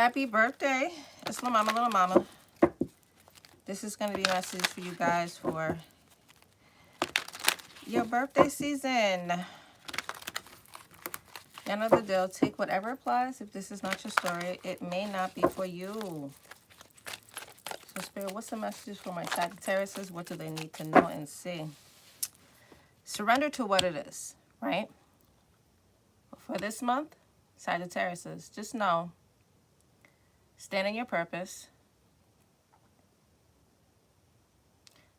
Happy birthday. It's LaMama, Little Mama. This is going to be a message for you guys for your birthday season. You know the deal. Take whatever applies. If this is not your story, it may not be for you. So, Spirit, what's the message for my Sagittarius? What do they need to know and see? Surrender to what it is, right? For this month, Sagittarius, just know, stand in your purpose.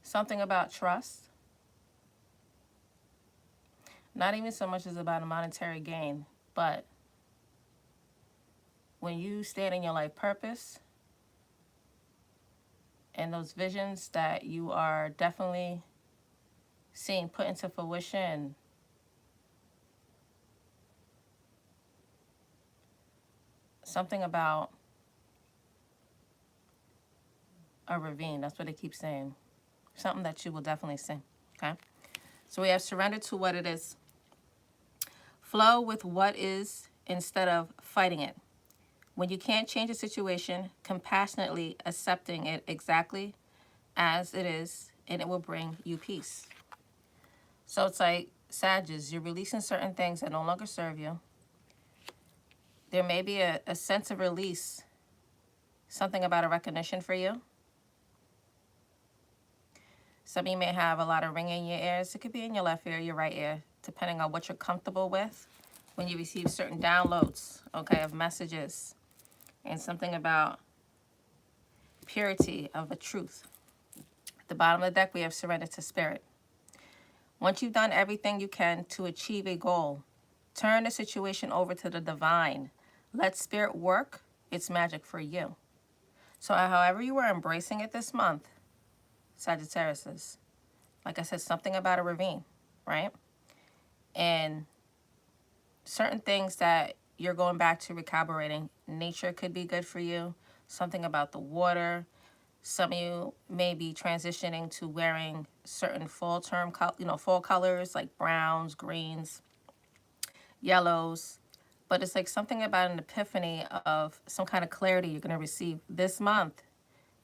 Something about trust. Not even so much as about a monetary gain, but when you stand in your life purpose and those visions that you are definitely seeing put into fruition, something about a ravine, that's what they keep saying. Something that you will definitely see, okay? So we have surrender to what it is. Flow with what is instead of fighting it. When you can't change a situation, compassionately accepting it exactly as it is, and it will bring you peace. So it's like, Sagittarius, you're releasing certain things that no longer serve you. There may be a sense of release, something about a recognition for you. Some of you may have a lot of ringing in your ears. It could be in your left ear, your right ear, depending on what you're comfortable with when you receive certain downloads, okay, of messages. And something about purity of a truth. At the bottom of the deck, we have surrender to spirit. Once you've done everything you can to achieve a goal, turn the situation over to the divine. Let spirit work its magic for you. So however you are embracing it this month, Sagittarius, like I said, something about a ravine, right? And certain things that you're going back to recalibrating. Nature could be good for you. Something about the water. Some of you may be transitioning to wearing certain fall colors like browns, greens, yellows. But it's like something about an epiphany of some kind of clarity you're going to receive this month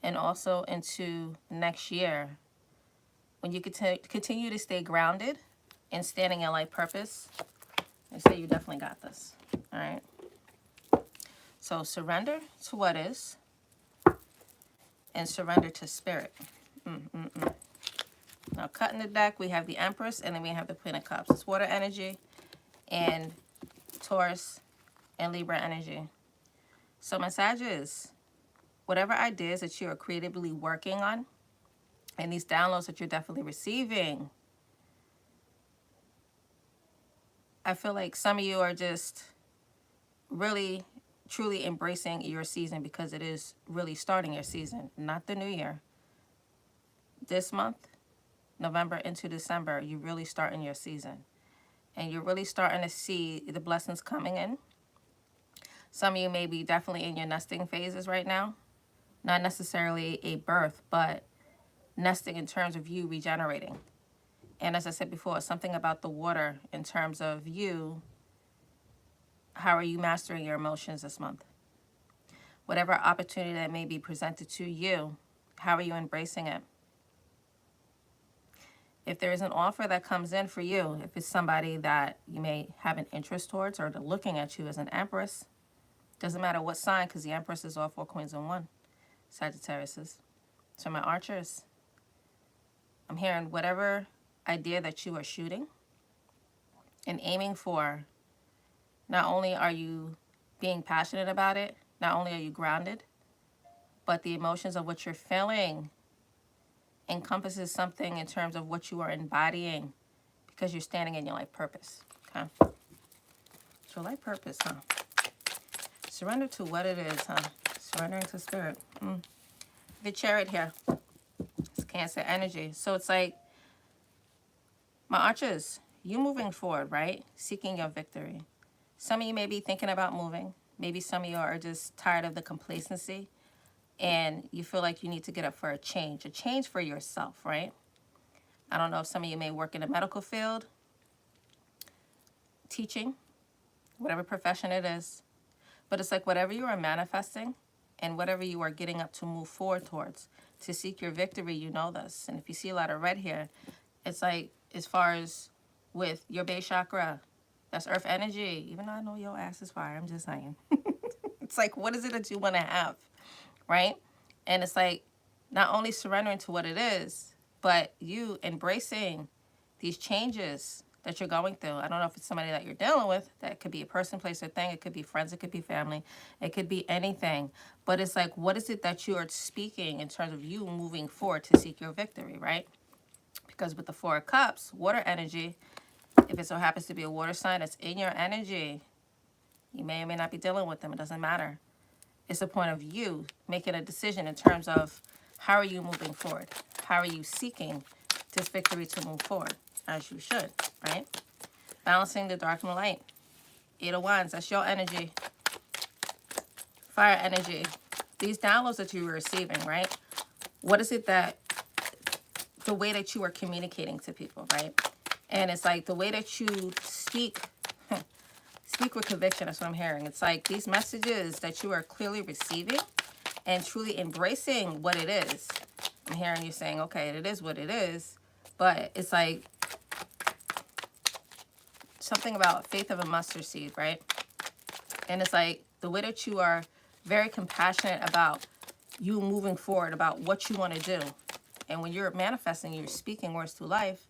and also into next year. When you continue to stay grounded and standing in life purpose, I say you definitely got this. All right. So surrender to what is and surrender to spirit. Now, cutting the deck, we have the Empress and then we have the Queen of Cups. It's water energy and Taurus and Libra energy. So my Sagittarius, whatever ideas that you are creatively working on and these downloads that you're definitely receiving, I feel like some of you are just really, truly embracing your season because it is really starting your season, not the new year. This month, November into December, you're really starting your season. And you're really starting to see the blessings coming in. Some of you may be definitely in your nesting phases right now. Not necessarily a birth, but nesting in terms of you regenerating. And as I said before, something about the water in terms of you. How are you mastering your emotions this month? Whatever opportunity that may be presented to you, how are you embracing it? If there is an offer that comes in for you, if it's somebody that you may have an interest towards or they're looking at you as an Empress, doesn't matter what sign, because the Empress is all 4 queens in one, Sagittarius. So my archers, I'm hearing whatever idea that you are shooting and aiming for, not only are you being passionate about it, not only are you grounded, but the emotions of what you're feeling encompasses something in terms of what you are embodying because you're standing in your life purpose, okay? So life purpose, huh? Surrender to what it is, huh? Surrendering to spirit. The Chariot here. It's Cancer energy. So it's like, my archers, you moving forward, right? Seeking your victory. Some of you may be thinking about moving. Maybe some of you are just tired of the complacency and you feel like you need to get up for a change for yourself, right? I don't know if some of you may work in the medical field, teaching, whatever profession it is. But it's like whatever you are manifesting and whatever you are getting up to move forward towards to seek your victory, you know this. And if you see a lot of red here, it's like as far as with your base chakra, that's earth energy. Even though I know your ass is fire, I'm just saying. It's like, what is it that you want to have, right? And it's like not only surrendering to what it is, but you embracing these changes that you're going through. I don't know if it's somebody that you're dealing with. That could be a person, place, or thing. It could be friends. It could be family. It could be anything. But it's like, what is it that you are speaking in terms of you moving forward to seek your victory, right? Because with the Four of Cups, water energy, if it so happens to be a water sign that's in your energy, you may or may not be dealing with them. It doesn't matter. It's a point of you making a decision in terms of how are you moving forward? How are you seeking this victory to move forward? As you should, right? Balancing the dark and the light. 8 of Wands, that's your energy. Fire energy. These downloads that you were receiving, right? What is it that, the way that you are communicating to people, right? And it's like the way that you speak, speak with conviction, that's what I'm hearing. It's like these messages that you are clearly receiving and truly embracing what it is. I'm hearing you saying, okay, it is what it is. But it's like something about faith of a mustard seed, right? And it's like the way that you are very compassionate about you moving forward, about what you want to do. And when you're manifesting, you're speaking words to life,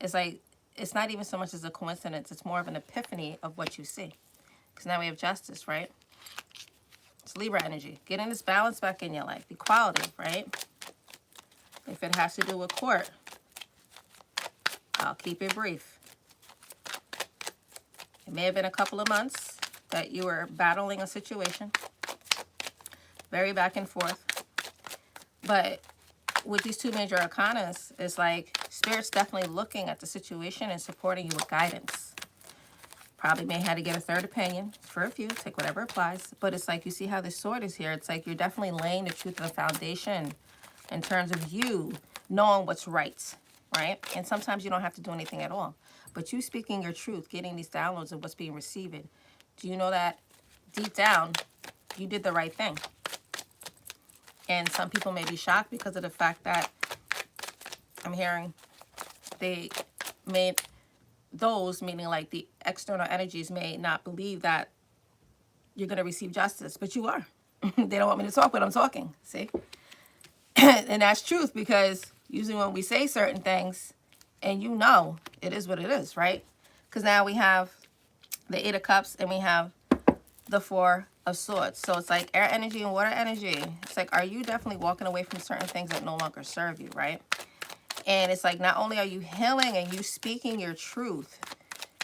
it's like, it's not even so much as a coincidence. It's more of an epiphany of what you see. Because now we have justice, right? It's Libra energy. Getting this balance back in your life. Equality, right? If it has to do with court, I'll keep it brief. It may have been a couple of months that you were battling a situation. Very back and forth. But with these two major arcanas, it's like Spirit's definitely looking at the situation and supporting you with guidance. Probably may have to get a third opinion for a few. Take whatever applies. But it's like you see how this sword is here. It's like you're definitely laying the truth of the foundation in terms of you knowing what's right, right? And sometimes you don't have to do anything at all. But you speaking your truth, getting these downloads of what's being received, do you know that deep down, you did the right thing? And some people may be shocked because of the fact that I'm hearing they made those, meaning like the external energies, may not believe that you're going to receive justice, but you are. They don't want me to talk, but I'm talking, see? And that's truth, because usually when we say certain things, and you know, it is what it is, right? Because now we have the 8 of Cups and we have the 4 of Swords. So it's like air energy and water energy. It's like, are you definitely walking away from certain things that no longer serve you, right? And it's like, not only are you healing and you speaking your truth,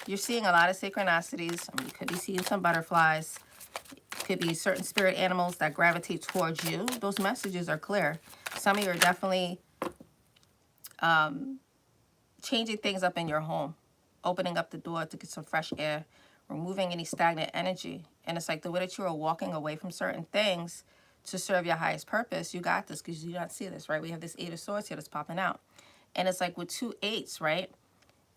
you're seeing a lot of synchronicities. I mean, you could be seeing some butterflies. Could be certain spirit animals that gravitate towards you. Those messages are clear. Some of you are definitely changing things up in your home, opening up the door to get some fresh air, removing any stagnant energy. And it's like the way that you are walking away from certain things to serve your highest purpose. You got this, because you don't see this, right? We have this 8 of Swords here that's popping out. And it's like with 2 8s, right?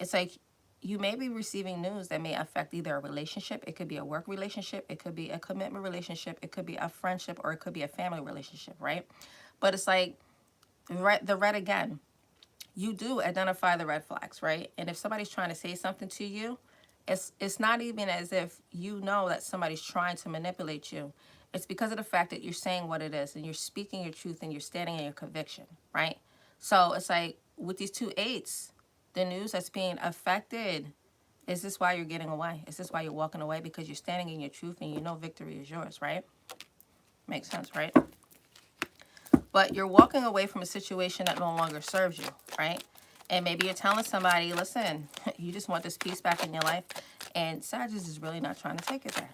It's like you may be receiving news that may affect either a relationship. It could be a work relationship. It could be a commitment relationship. It could be a friendship, or it could be a family relationship, right? But it's like the red again. You do identify the red flags, right? And if somebody's trying to say something to you, it's not even as if you know that somebody's trying to manipulate you. It's because of the fact that you're saying what it is and you're speaking your truth and you're standing in your conviction, right? So it's like with these 2 8s, the news that's being affected, is this why you're getting away? Is this why you're walking away? Because you're standing in your truth and you know victory is yours, right? Makes sense, right? But you're walking away from a situation that no longer serves you, right? And maybe you're telling somebody, listen, you just want this peace back in your life. And Sagittarius is really not trying to take it there.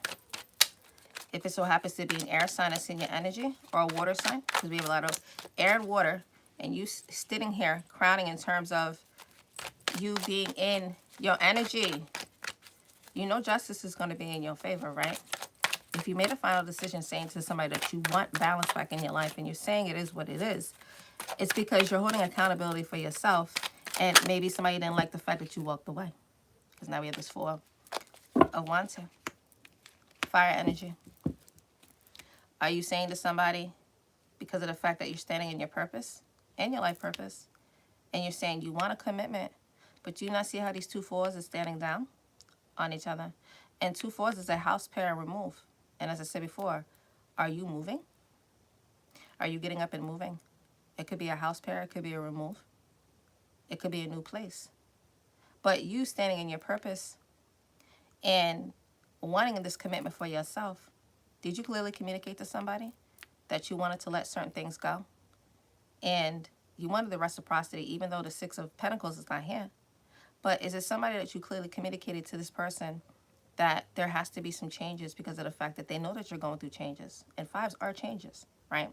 If it so happens to be an air sign that's in your energy, or a water sign, because we have a lot of air and water, and you sitting here crowning in terms of you being in your energy, you know justice is going to be in your favor, right? If you made a final decision saying to somebody that you want balance back in your life, and you're saying it is what it is, it's because you're holding accountability for yourself, and maybe somebody didn't like the fact that you walked away. Because now we have this 4 of Wands here. Fire energy. Are you saying to somebody, because of the fact that you're standing in your purpose and your life purpose, and you're saying you want a commitment, but do you not see how these two fours are standing down on each other? And two fours is a house pair and remove. And as I said before, are you moving? Are you getting up and moving? It could be a house pair. It could be a remove. It could be a new place. But you standing in your purpose and wanting this commitment for yourself, did you clearly communicate to somebody that you wanted to let certain things go? And you wanted the reciprocity, even though the Six of Pentacles is not here. But is it somebody that you clearly communicated to this person that there has to be some changes because of the fact that they know that you're going through changes? And fives are changes, right?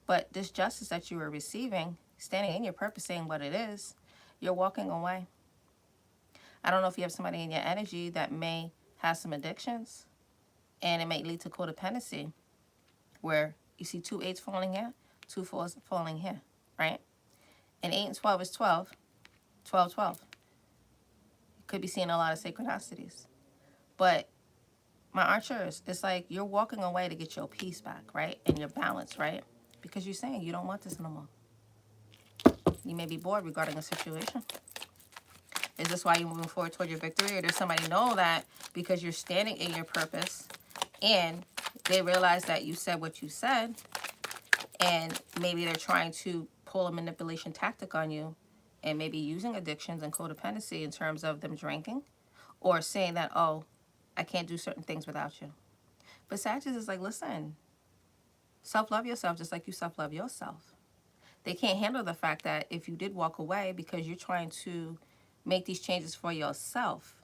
But this justice that you are receiving, standing in your purpose, saying what it is, you're walking away. I don't know if you have somebody in your energy that may have some addictions, and it may lead to codependency, where you see 2 8s falling here, 2 4s falling here, right? And 8 and 12 is 12, 12, 12. You could be seeing a lot of synchronicities. But my archers, it's like you're walking away to get your peace back, right? And your balance, right? Because you're saying you don't want this no more. You may be bored regarding a situation. Is this why you're moving forward toward your victory? Or does somebody know that because you're standing in your purpose and they realize that you said what you said, and maybe they're trying to pull a manipulation tactic on you and maybe using addictions and codependency in terms of them drinking or saying that, oh, I can't do certain things without you. But Sagittarius is like, listen, self-love yourself just like you self-love yourself. They can't handle the fact that if you did walk away because you're trying to make these changes for yourself,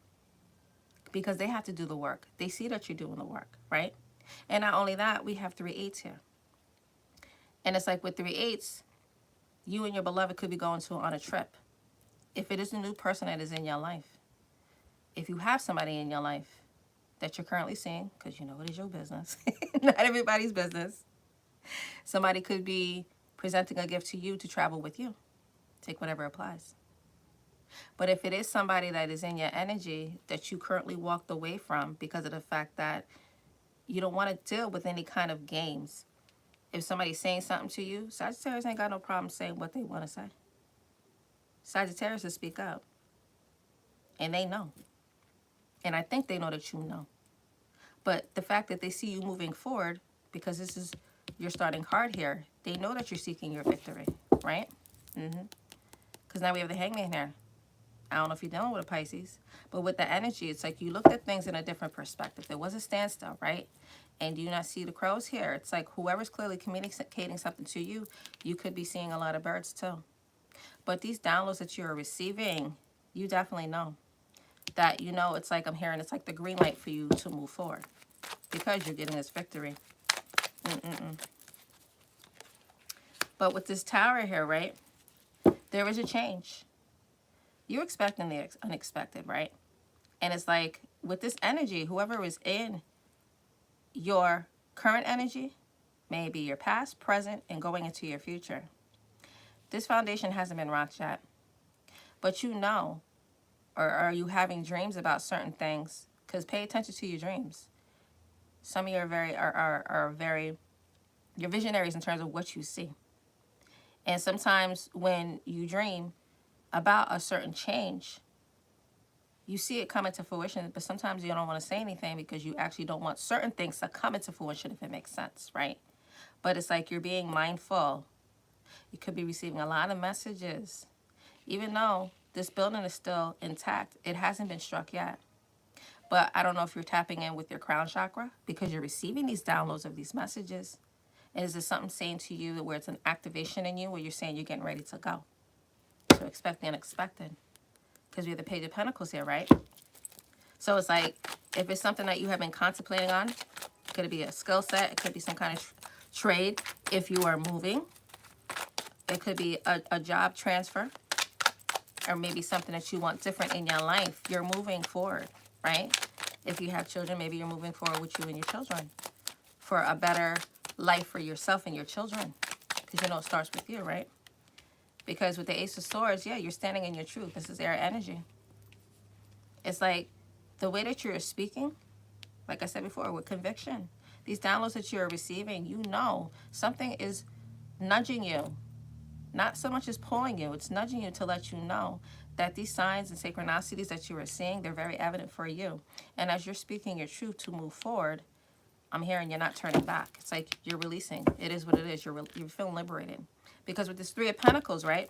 because they have to do the work. They see that you're doing the work, right? And not only that, we have 3 8s here. And it's like with 3 8s, you and your beloved could be going on a trip. If it is a new person that is in your life, if you have somebody in your life that you're currently seeing, because you know it is your business, not everybody's business, somebody could be presenting a gift to you to travel with you. Take whatever applies. But if it is somebody that is in your energy that you currently walked away from because of the fact that you don't want to deal with any kind of games. If somebody's saying something to you, Sagittarius ain't got no problem saying what they want to say. Sagittarius will speak up. And they know. And I think they know that you know. But the fact that they see you moving forward, because this is, you're starting hard here, they know that you're seeking your victory, right? Because now we have the Hangman here. I don't know if you're dealing with a Pisces, but with the energy, it's like you looked at things in a different perspective. There was a standstill, right? And do you not see the crows here? It's like whoever's clearly communicating something to you, you could be seeing a lot of birds too. But these downloads that you're receiving, you definitely know that, you know, it's like I'm hearing, it's like the green light for you to move forward because you're getting this victory. But with this tower here, right, there is a change. You're expecting the unexpected, right? And it's like with this energy, whoever is in your current energy, maybe your past, present, and going into your future. This foundation hasn't been rocked yet. But you know, or are you having dreams about certain things? Because pay attention to your dreams. Some of you are very, you're visionaries in terms of what you see. And sometimes when you dream about a certain change, you see it come into fruition, but sometimes you don't want to say anything because you actually don't want certain things to come into fruition, if it makes sense, right? But it's like you're being mindful. You could be receiving a lot of messages. Even though this building is still intact, it hasn't been struck yet. But I don't know if you're tapping in with your crown chakra because you're receiving these downloads of these messages. And is there something saying to you where it's an activation in you where you're saying you're getting ready to go? So expect the unexpected. Because we have the Page of Pentacles here, right? So it's like, if it's something that you have been contemplating on, it could be a skill set. It could be some kind of trade. If you are moving, it could be a job transfer. Or maybe something that you want different in your life. You're moving forward, right? If you have children, maybe you're moving forward with you and your children for a better life for yourself and your children. Because you know it starts with you, right? Because with the Ace of Swords, yeah, you're standing in your truth. This is air energy. It's like the way that you're speaking, like I said before, with conviction. These downloads that you're receiving, you know something is nudging you. Not so much as pulling you, it's nudging you to let you know that these signs and synchronicities that you are seeing, they're very evident for you. And as you're speaking your truth to move forward, I'm hearing you're not turning back. It's like you're releasing. It is what it is. You're feeling liberated. Because with this Three of Pentacles, right?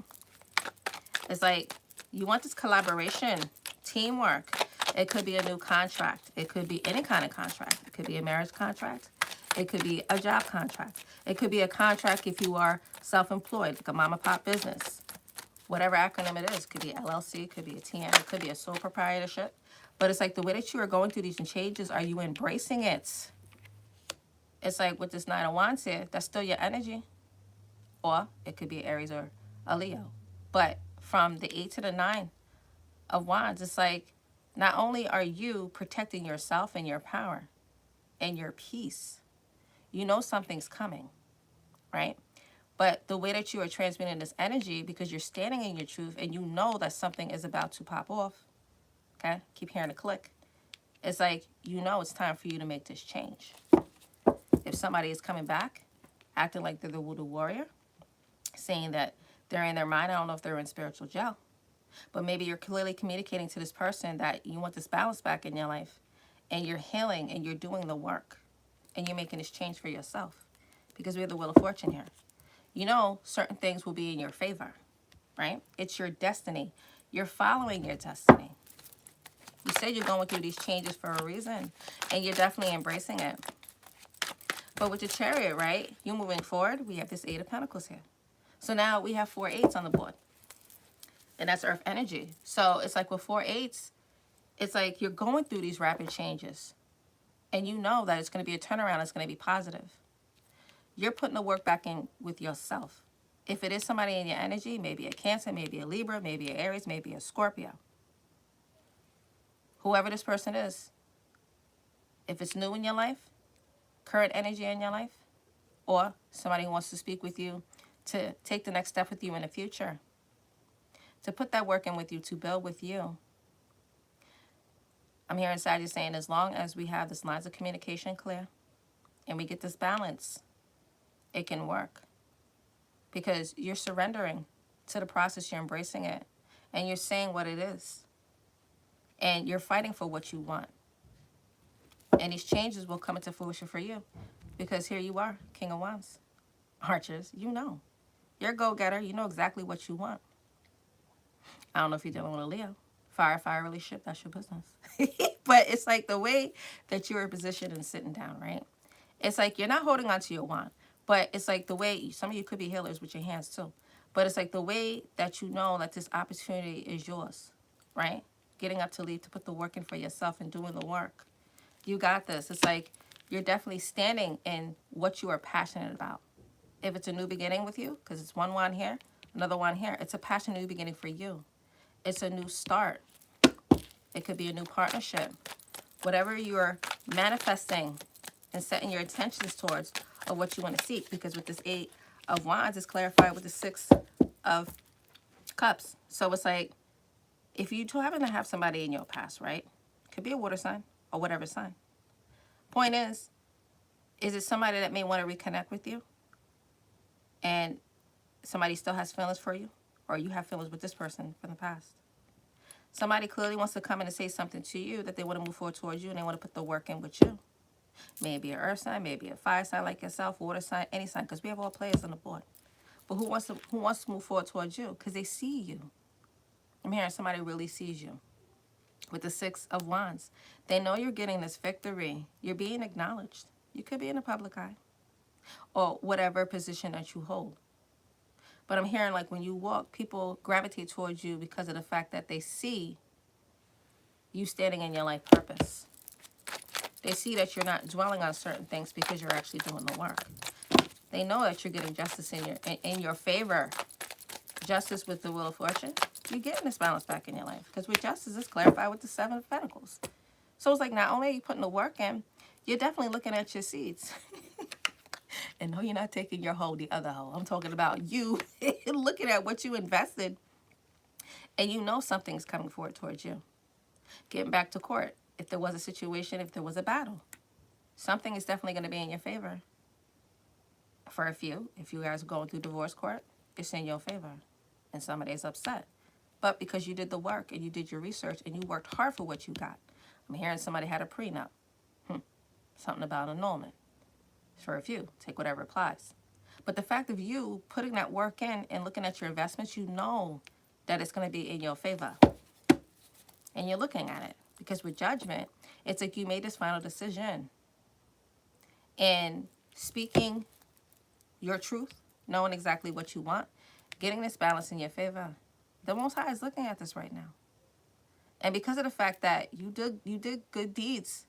It's like you want this collaboration, teamwork. It could be a new contract. It could be any kind of contract. It could be a marriage contract. It could be a job contract. It could be a contract if you are self-employed, like a mom and pop business. Whatever acronym it is. It could be LLC. It could be a TN. It could be a sole proprietorship. But it's like the way that you are going through these changes, are you embracing it? It's like with this Nine of Wands here, that's still your energy. Or it could be Aries or a Leo. But from the 8 to the 9 of Wands, it's like not only are you protecting yourself and your power and your peace, you know something's coming, right? But the way that you are transmitting this energy, because you're standing in your truth and you know that something is about to pop off, okay? Keep hearing the click. It's like, you know it's time for you to make this change. If somebody is coming back, acting like they're the voodoo warrior, saying that they're in their mind, I don't know if they're in spiritual jail, but maybe you're clearly communicating to this person that you want this balance back in your life, and you're healing and you're doing the work, and you're making this change for yourself, because we have the Wheel of Fortune here. You know certain things will be in your favor, right? It's your destiny. You're following your destiny. You said you're going through these changes for a reason, and you're definitely embracing it. But with the Chariot, right, you moving forward, we have this 8 of Pentacles here. So now we have 4 8s on the board. And that's Earth energy. So it's like with 4 8s, it's like you're going through these rapid changes. And you know that it's going to be a turnaround. It's going to be positive. You're putting the work back in with yourself. If it is somebody in your energy, maybe a Cancer, maybe a Libra, maybe an Aries, maybe a Scorpio. Whoever this person is, if it's new in your life, current energy in your life, or somebody who wants to speak with you to take the next step with you in the future, to put that work in with you, to build with you. I'm hearing Sagittarius saying, as long as we have this lines of communication clear and we get this balance, it can work. Because you're surrendering to the process, you're embracing it, and you're saying what it is. And you're fighting for what you want. And these changes will come into fruition for you. Because here you are, King of Wands. Archers, you know. You're a go-getter. You know exactly what you want. I don't know if you're dealing with a Leo. Fire relationship, that's your business. But it's like the way that you're positioned and sitting down, right? It's like you're not holding on to your wand. But it's like the way, some of you could be healers with your hands too. But it's like the way that you know that this opportunity is yours, right? Getting up to leave to put the work in for yourself and doing the work. You got this. It's like you're definitely standing in what you are passionate about. If it's a new beginning with you, because it's one wand here, another one here, it's a passionate new beginning for you. It's a new start. It could be a new partnership. Whatever you're manifesting and setting your intentions towards of what you want to seek. Because with this 8 of Wands, it's clarified with the 6 of Cups. So it's like, if you do happen to have somebody in your past, right? Could be a water sign or whatever sign. Point is it somebody that may want to reconnect with you? And somebody still has feelings for you? Or you have feelings with this person from the past? Somebody clearly wants to come in and say something to you that they want to move forward towards you, and they want to put the work in with you. Maybe an earth sign, maybe a fire sign like yourself, water sign, any sign, because we have all players on the board. But who wants to move forward towards you? Because they see you. I'm hearing somebody really sees you. With the 6 of Wands, they know you're getting this victory. You're being acknowledged. You could be in the public eye or whatever position that you hold. But I'm hearing like when you walk, people gravitate towards you because of the fact that they see you standing in your life purpose. They see that you're not dwelling on certain things because you're actually doing the work. They know that you're getting justice in your favor. Justice with the Wheel of Fortune. You're getting this balance back in your life. Because with justice, it's clarified with the 7 of Pentacles. So it's like not only are you putting the work in, you're definitely looking at your seeds. And no, you're not taking your hoe, the other hoe. I'm talking about you looking at what you invested. And you know something's coming forward towards you. Getting back to court. If there was a situation, if there was a battle. something is definitely going to be in your favor. For a few, if you guys are going through divorce court, it's in your favor. And somebody's upset. But because you did the work and you did your research and you worked hard for what you got. I'm hearing somebody had a prenup. Something about annulment. For a few, take whatever applies. But the fact of you putting that work in and looking at your investments, you know that it's going to be in your favor. And you're looking at it. Because with judgment, it's like you made this final decision. And speaking your truth, knowing exactly what you want, getting this balance in your favor. The Most High is looking at this right now. And because of the fact that you did good deeds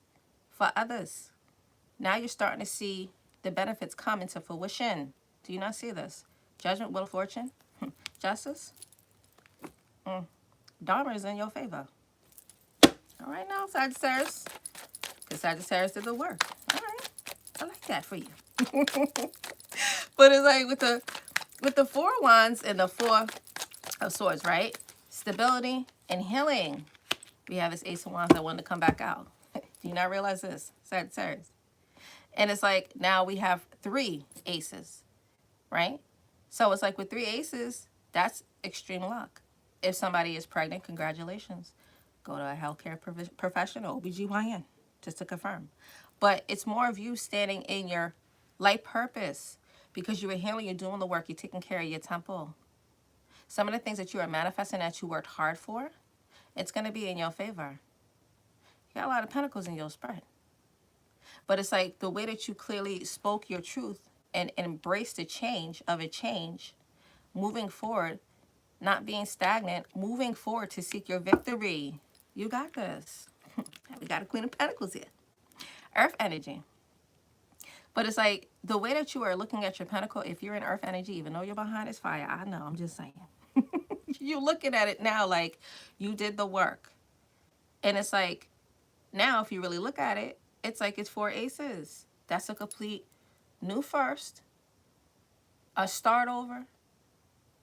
for others, now you're starting to see the benefits come into fruition. Do you not see this? Judgment, will, fortune, justice. Dharma is in your favor. All right now, Sagittarius. Because Sagittarius did the work. All right. I like that for you. But it's like with the Four of Wands and the Four of Swords, right? Stability and healing. We have this Ace of Wands that wanted to come back out. Do you not realize this? Sagittarius. And it's like now we have 3 aces, right? So it's like with 3 aces, that's extreme luck. If somebody is pregnant, congratulations. Go to a healthcare professional, OBGYN, just to confirm. But it's more of you standing in your life purpose because you were healing, you're doing the work, you're taking care of your temple. Some of the things that you are manifesting that you worked hard for, it's going to be in your favor. You got a lot of pentacles in your spread. But it's like the way that you clearly spoke your truth and embraced the change of a change, moving forward, not being stagnant, moving forward to seek your victory. You got this. We got a Queen of Pentacles here. Earth energy. But it's like the way that you are looking at your pentacle, if you're in earth energy, even though you're behind is fire, I know, I'm just saying. You're looking at it now like you did the work. And it's like, now if you really look at it, it's like it's 4 aces. That's a complete new first, a start over.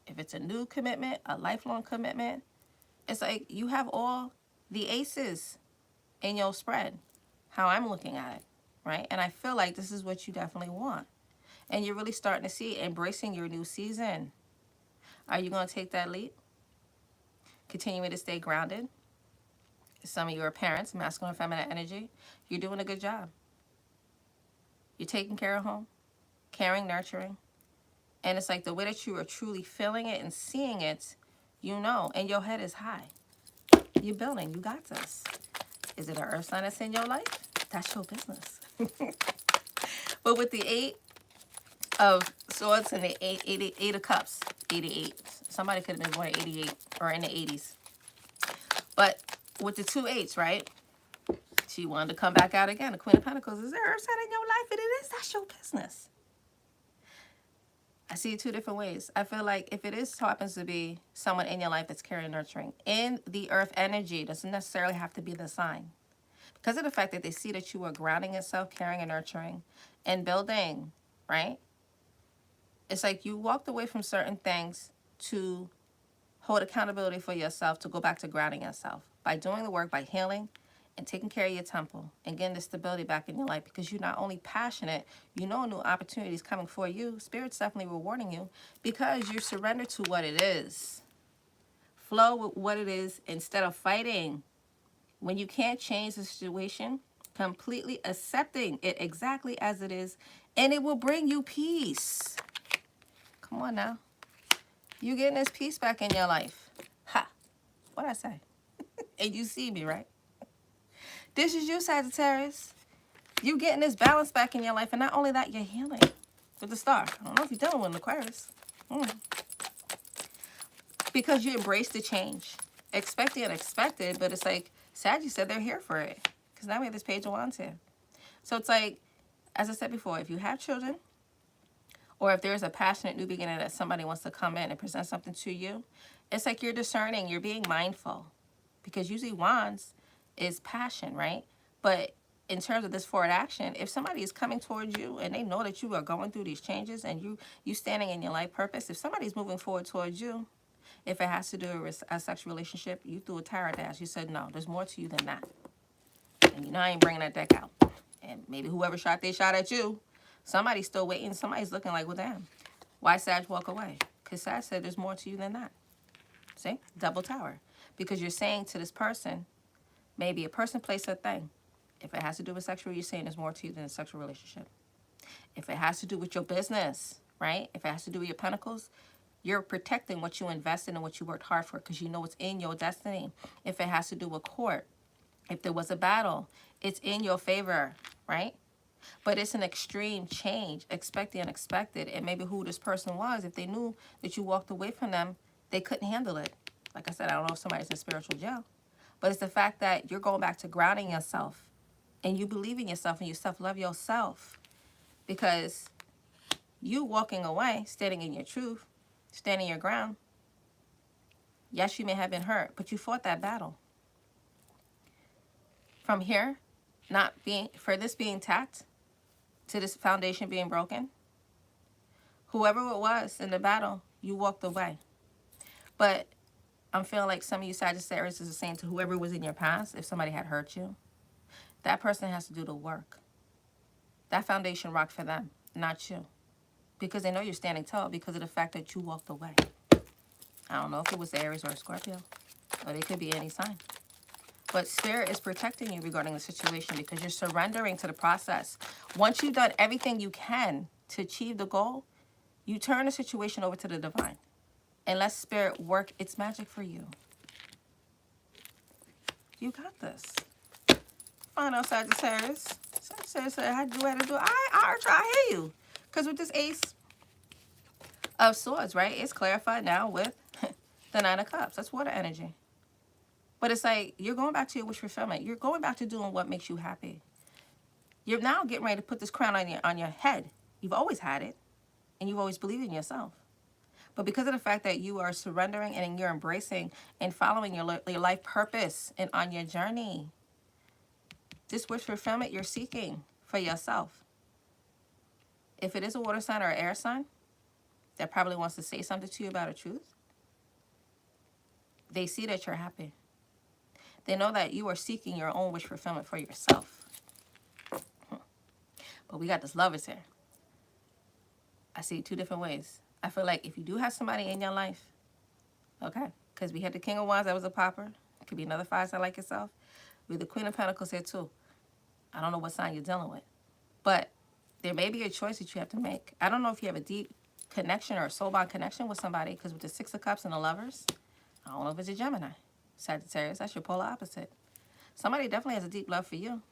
If it's a new commitment, a lifelong commitment, it's like you have all the aces in your spread, how I'm looking at it, right? And I feel like this is what you definitely want. And you're really starting to see embracing your new season. Are you going to take that leap? Continuing to stay grounded. Some of your parents, masculine and feminine energy, you're doing a good job. You're taking care of home, caring, nurturing. And it's like the way that you are truly feeling it and seeing it, you know, and your head is high. You're building. You got this. Is it an earth sign that's in your life? That's your business. But with the 8 of Swords and the 8 of Cups, 88. Somebody could have been born in 88 or in the 80s. But with the 2 8s, right? She wanted to come back out again. The Queen of Pentacles. Is there earth sign in your life? And it is. That's your business. I see it 2 different ways. I feel like if it is happens to be someone in your life that's caring and nurturing, in the earth energy, doesn't necessarily have to be the sign. Because of the fact that they see that you are grounding yourself, caring and nurturing, and building, right? It's like you walked away from certain things to hold accountability for yourself, to go back to grounding yourself. By doing the work, by healing, and taking care of your temple and getting the stability back in your life, because you're not only passionate, you know new opportunities coming for you. Spirit's definitely rewarding you because you surrender to what it is. Flow with what it is instead of fighting. When you can't change the situation, completely accepting it exactly as it is, and it will bring you peace. Come on now. You getting this peace back in your life. Ha! What'd I say? And you see me, right? This is you, Sagittarius. You getting this balance back in your life. And not only that, you're healing with the star. I don't know if you're dealing with an Aquarius. Because you embrace the change. Expect the unexpected, but it's like Saggy said they're here for it. Because now we have this Page of Wands here. So it's like, as I said before, if you have children, or if there's a passionate new beginning that somebody wants to come in and present something to you, it's like you're discerning, you're being mindful. Because usually wands is passion, right? But in terms of this forward action, if somebody is coming towards you and they know that you are going through these changes and you standing in your life purpose, if somebody's moving forward towards you, if it has to do with a sexual relationship, you threw a tarot dash. You said, no, there's more to you than that. And you know I ain't bringing that deck out. And maybe whoever shot they shot at you, somebody's still waiting. Somebody's looking like, well, damn, why Sag walk away? Because Sag said there's more to you than that. See? Double tower. Because you're saying to this person, maybe a person, place, or thing. If it has to do with sexual, you're saying there's more to you than a sexual relationship. If it has to do with your business, right? If it has to do with your pentacles, you're protecting what you invested and what you worked hard for because you know it's in your destiny. If it has to do with court, if there was a battle, it's in your favor, right? But it's an extreme change. Expect the unexpected. And maybe who this person was, if they knew that you walked away from them, they couldn't handle it. Like I said, I don't know if somebody's in spiritual jail. But it's the fact that you're going back to grounding yourself. And you believe in yourself and you self-love yourself. Because you walking away, standing in your truth, standing your ground. Yes, you may have been hurt, but you fought that battle. From here, for this being tapped, to this foundation being broken, whoever it was in the battle, you walked away. But I'm feeling like some of you Sagittarius is the same to whoever was in your past. If somebody had hurt you, that person has to do the work. That foundation rocked for them, not you. Because they know you're standing tall because of the fact that you walked away. I don't know if it was Aries or a Scorpio, or it could be any sign. But Spirit is protecting you regarding the situation because you're surrendering to the process. Once you've done everything you can to achieve the goal, you turn the situation over to the divine. And let Spirit work its magic for you. You got this. Find out, Sagittarius. Sagittarius said, how do you do it? I hear you. Because with this Ace of Swords, right? It's clarified now with the Nine of Cups. That's water energy. But it's like you're going back to your wish fulfillment. You're going back to doing what makes you happy. You're now getting ready to put this crown on your head. You've always had it. And you've always believed in yourself. But because of the fact that you are surrendering and you're embracing and following your life purpose and on your journey, this wish fulfillment you're seeking for yourself. If it is a water sign or an air sign that probably wants to say something to you about a truth, they see that you're happy. They know that you are seeking your own wish fulfillment for yourself. But we got this Lovers here. I see it two different ways. I feel like if you do have somebody in your life, okay, because we had the King of Wands that was a popper. It could be another fire sign like yourself. We have the Queen of Pentacles here too. I don't know what sign you're dealing with. But there may be a choice that you have to make. I don't know if you have a deep connection or a soul bond connection with somebody, because with the Six of Cups and the Lovers, I don't know if it's a Gemini. Sagittarius, that's your polar opposite. Somebody definitely has a deep love for you.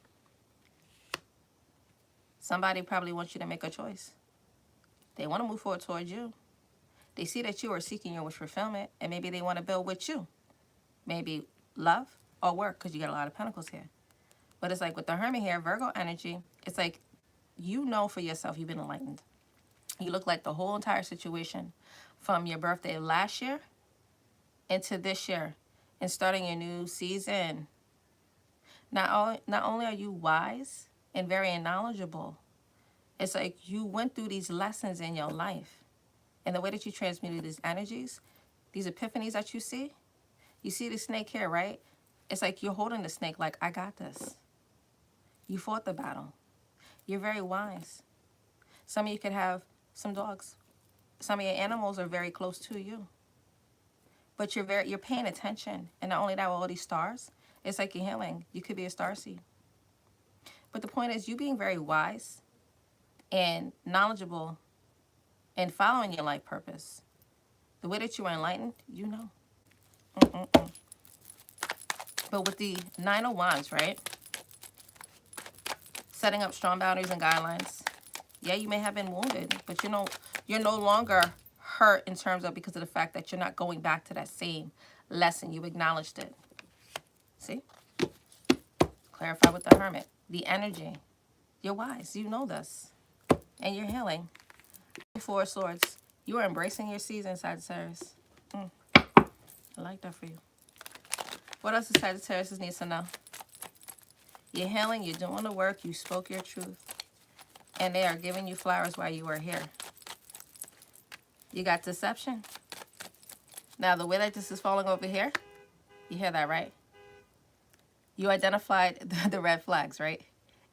Somebody probably wants you to make a choice. They want to move forward towards you. They see that you are seeking your wish fulfillment, and maybe they want to build with you. Maybe love or work, because you got a lot of pentacles here. But it's like with the Hermit here, Virgo energy, it's like you know for yourself you've been enlightened. You look like the whole entire situation from your birthday last year into this year and starting your new season. Not only are you wise and very knowledgeable, it's like you went through these lessons in your life. And the way that you transmuted these energies, these epiphanies that you see the snake here, right? It's like you're holding the snake like, I got this. You fought the battle. You're very wise. Some of you could have some dogs. Some of your animals are very close to you. But you're paying attention. And not only that, with all these stars, it's like you're healing. You could be a starseed. But the point is, you being very wise and knowledgeable and following your life purpose, the way that you are enlightened, you know. But with the Nine of Wands, right? Setting up strong boundaries and guidelines. Yeah, you may have been wounded, but you're no longer hurt in terms of because of the fact that you're not going back to that same lesson. You acknowledged it. See? Clarify with the Hermit. The energy. You're wise. You know this. And you're healing. Four of Swords. You are embracing your season, Sagittarius. I like that for you. What else does Sagittarius needs to know? You're healing. You're doing the work. You spoke your truth. And they are giving you flowers while you are here. You got deception. Now, the way that this is falling over here, you hear that, right? You identified the red flags, right?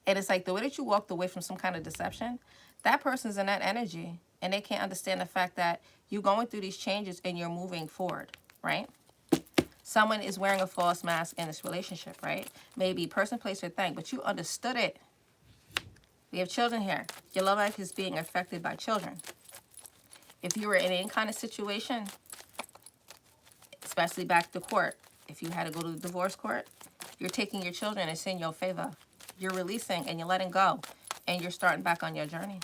And it's like the way that you walked away from some kind of deception, that person's in that energy. And they can't understand the fact that you're going through these changes and you're moving forward, right? Someone is wearing a false mask in this relationship, right? Maybe person, place, or thing, but you understood it. We have children here. Your love life is being affected by children. If you were in any kind of situation, especially back to court, if you had to go to the divorce court, you're taking your children, it's in your favor. You're releasing and you're letting go, and you're starting back on your journey.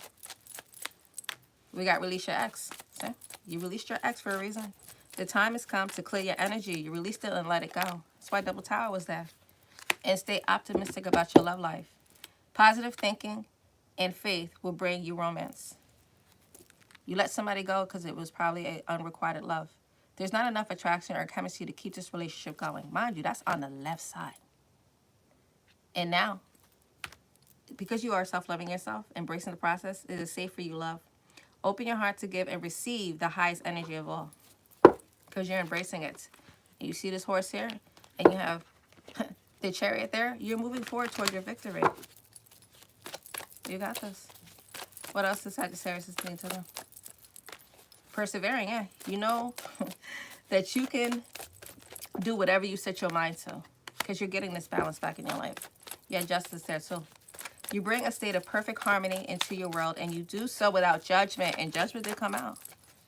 We got release your ex. See? You released your ex for a reason. The time has come to clear your energy. You released it and let it go. That's why Double Tower was there. And stay optimistic about your love life. Positive thinking and faith will bring you romance. You let somebody go because it was probably an unrequited love. There's not enough attraction or chemistry to keep this relationship going. Mind you, that's on the left side. And now, because you are self-loving yourself, embracing the process, it is safe for you, love. Open your heart to give and receive the highest energy of all. Because you're embracing it. And you see this horse here, and you have the Chariot there. You're moving forward toward your victory. You got this. What else does Sagittarius need to know? Persevering, yeah. You know that you can do whatever you set your mind to. Because you're getting this balance back in your life. You have justice there too. You bring a state of perfect harmony into your world, and you do so without judgment. And judgment did come out.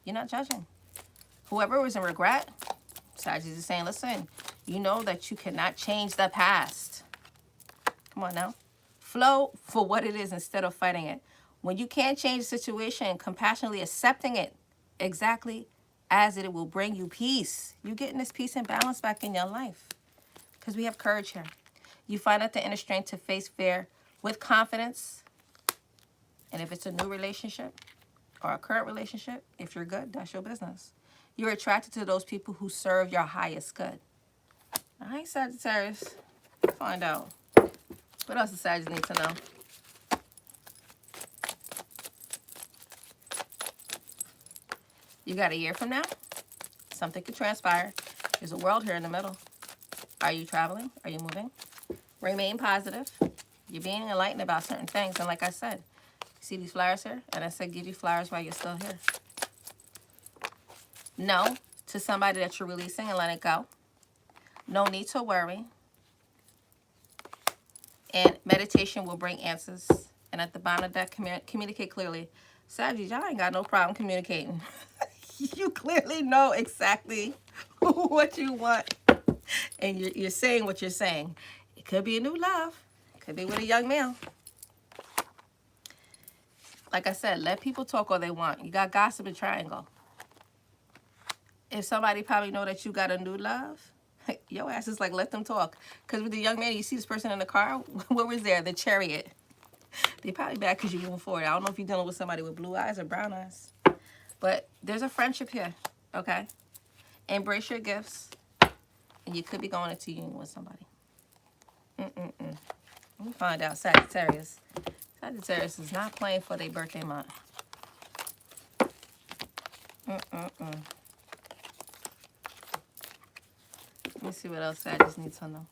You're not judging. Whoever was in regret, Sagittarius is saying, listen, you know that you cannot change the past. Come on now. Flow for what it is instead of fighting it. When you can't change the situation, compassionately accepting it exactly as it will bring you peace. You're getting this peace and balance back in your life. Because we have courage here. You find out the inner strength to face fear with confidence. And if it's a new relationship or a current relationship, if you're good, that's your business. You're attracted to those people who serve your highest good. All right, Sagittarius. Find out. What else does Sagittarius need to know? You got a year from now. Something could transpire. There's a world here in the middle. Are you traveling? Are you moving? Remain positive. You're being enlightened about certain things. And like I said, see these flowers here? And I said give you flowers while you're still here. No to somebody that you're releasing and let it go. No need to worry. And meditation will bring answers. And at the bottom of that, communicate clearly. Sagittarius, y'all ain't got no problem communicating. You clearly know exactly what you want. And you're saying what you're saying. It could be a new love. It could be with a young male. Like I said, let people talk all they want. You got gossip and triangle. If somebody probably know that you got a new love, your ass is like, let them talk. Because with the young man, you see this person in the car, what was there? The Chariot. They probably bad because you're moving forward. I don't know if you're dealing with somebody with blue eyes or brown eyes. But there's a friendship here, okay? Embrace your gifts. And you could be going into union with somebody. Let me find out, Sagittarius. Sagittarius is not playing for their birthday month. Let me see what else Sagittarius needs to know.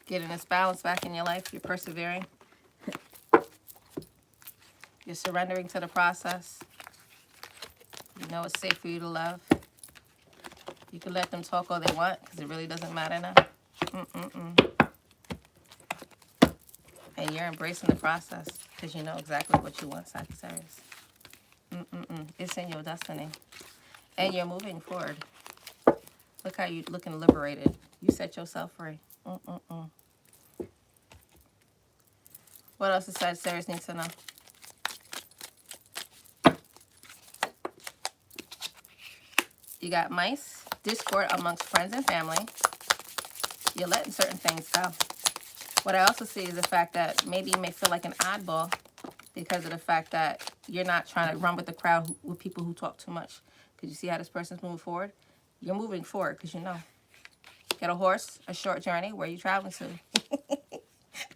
Getting this balance back in your life. You're persevering. You're surrendering to the process. You know it's safe for you to love. You can let them talk all they want because it really doesn't matter now. And you're embracing the process because you know exactly what you want, Sagittarius. It's in your destiny. And you're moving forward. Look how you're looking liberated. You set yourself free. What else does Sagittarius need to know? You got mice, discord amongst friends and family. You're letting certain things go. What I also see is the fact that maybe you may feel like an oddball because of the fact that you're not trying to run with the crowd with people who talk too much. Because you see how this person's moving forward? You're moving forward because you know. Get a horse, a short journey. Where are you traveling to?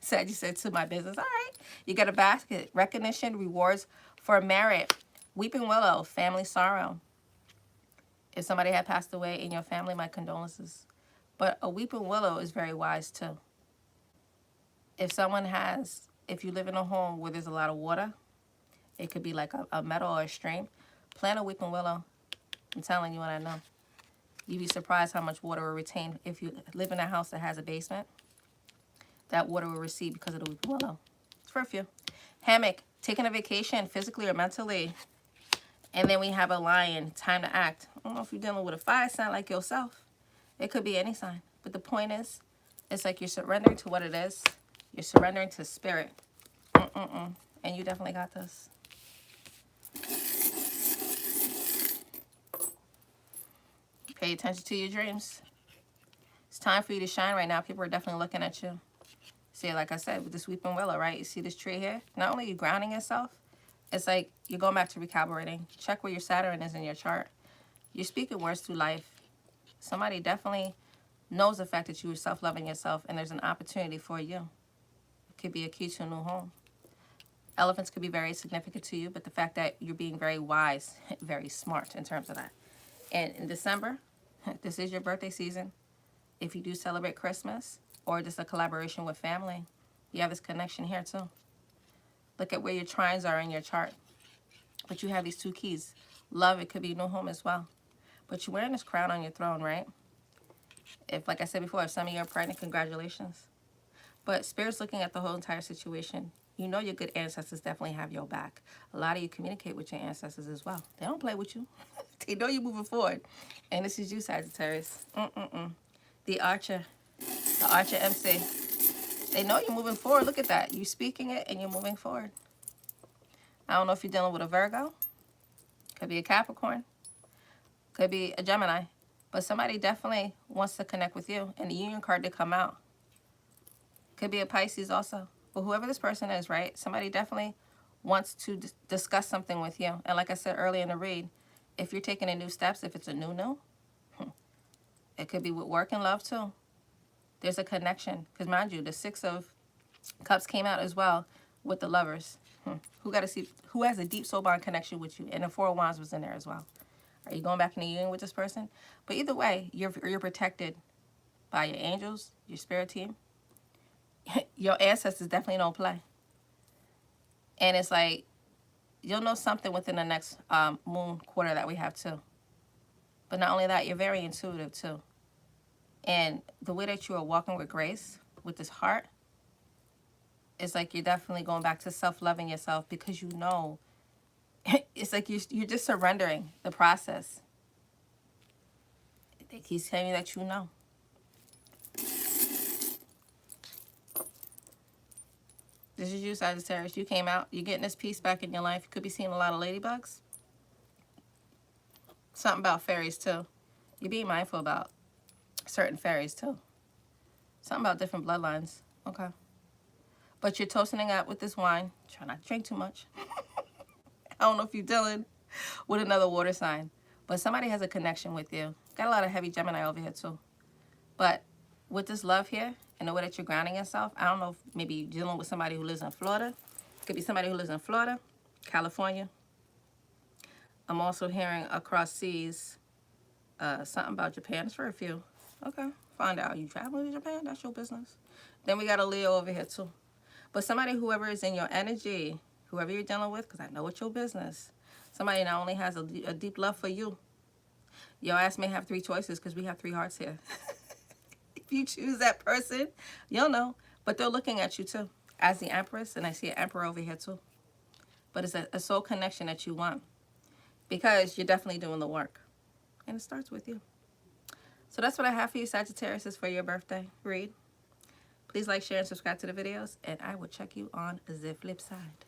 Said you said to my business. All right. You get a basket. Recognition, rewards for merit. Weeping willow, family sorrow. If somebody had passed away in your family, my condolences. But a weeping willow is very wise too. if you live in a home where there's a lot of water, it could be like a meadow or a stream, plant a weeping willow. I'm telling you what I know. You'd be surprised how much water will retain. If you live in a house that has a basement, that water will recede because of the weeping willow. It's for a few. Hammock, taking a vacation physically or mentally. And then we have a lion, time to act. I don't know if you're dealing with a fire sign like yourself. It could be any sign. But the point is, it's like you're surrendering to what it is. You're surrendering to spirit. And you definitely got this. Pay attention to your dreams. It's time for you to shine right now. People are definitely looking at you. See, like I said, with this weeping willow, right? You see this tree here? Not only are you grounding yourself, it's like you're going back to recalibrating. Check where your Saturn is in your chart. You're speaking words through life. Somebody definitely knows the fact that you are self-loving yourself, and there's an opportunity for you. It could be a key to a new home. Elephants could be very significant to you, but the fact that you're being very wise, very smart in terms of that. And in December, this is your birthday season. If you do celebrate Christmas or just a collaboration with family, you have this connection here too. Look at where your trines are in your chart. But you have these two keys. Love, it could be a new home as well. But you're wearing this crown on your throne, right? If, like I said before, if some of you are pregnant, congratulations. But Spirit's looking at the whole entire situation. You know your good ancestors definitely have your back. A lot of you communicate with your ancestors as well. They don't play with you. They know you're moving forward. And this is you, Sagittarius. The Archer MC. They know you're moving forward. Look at that. You're speaking it and you're moving forward. I don't know if you're dealing with a Virgo. Could be a Capricorn. Could be a Gemini. But somebody definitely wants to connect with you. And the Union card did come out. Could be a Pisces also. But whoever this person is, right? Somebody definitely wants to discuss something with you. And like I said earlier in the read, if you're taking a new steps, if it's a new, it could be with work and love too. There's a connection. Because mind you, the Six of Cups came out as well with the Lovers. Who has a deep soul bond connection with you. And the Four of Wands was in there as well. Are you going back in the union with this person? But either way, you're protected by your angels, your spirit team. Your ancestors definitely don't play. And it's like, you'll know something within the next moon quarter that we have too. But not only that, you're very intuitive too. And the way that you are walking with grace, with this heart, it's like you're definitely going back to self-loving yourself because you know, it's like you're just surrendering the process. He's telling you that you know. This is you, Sagittarius. You came out. You're getting this peace back in your life. You could be seeing a lot of ladybugs. Something about fairies, too. You're being mindful about certain fairies, too. Something about different bloodlines. Okay. But you're toasting it up with this wine. Try not to drink too much. I don't know if you're dealing with another water sign. But somebody has a connection with you. Got a lot of heavy Gemini over here, too. But with this love here, and the way that you're grounding yourself, I don't know if maybe you're dealing with somebody who lives in Florida. It could be somebody who lives in Florida, California. I'm also hearing across seas something about Japan. It's for a few. Okay, find out. You traveling to Japan? That's your business. Then we got a Leo over here too. But somebody, whoever is in your energy, whoever you're dealing with, because I know it's your business. Somebody not only has a deep love for you. Your ass may have three choices because we have three hearts here. If you choose that person, you'll know. But they're looking at you too as the Empress, and I see an Emperor over here too. But it's a soul connection that you want because you're definitely doing the work. And it starts with you. So that's what I have for you, Sagittarius, is for your birthday read. Please like, share, and subscribe to the videos, and I will check you on the flip side.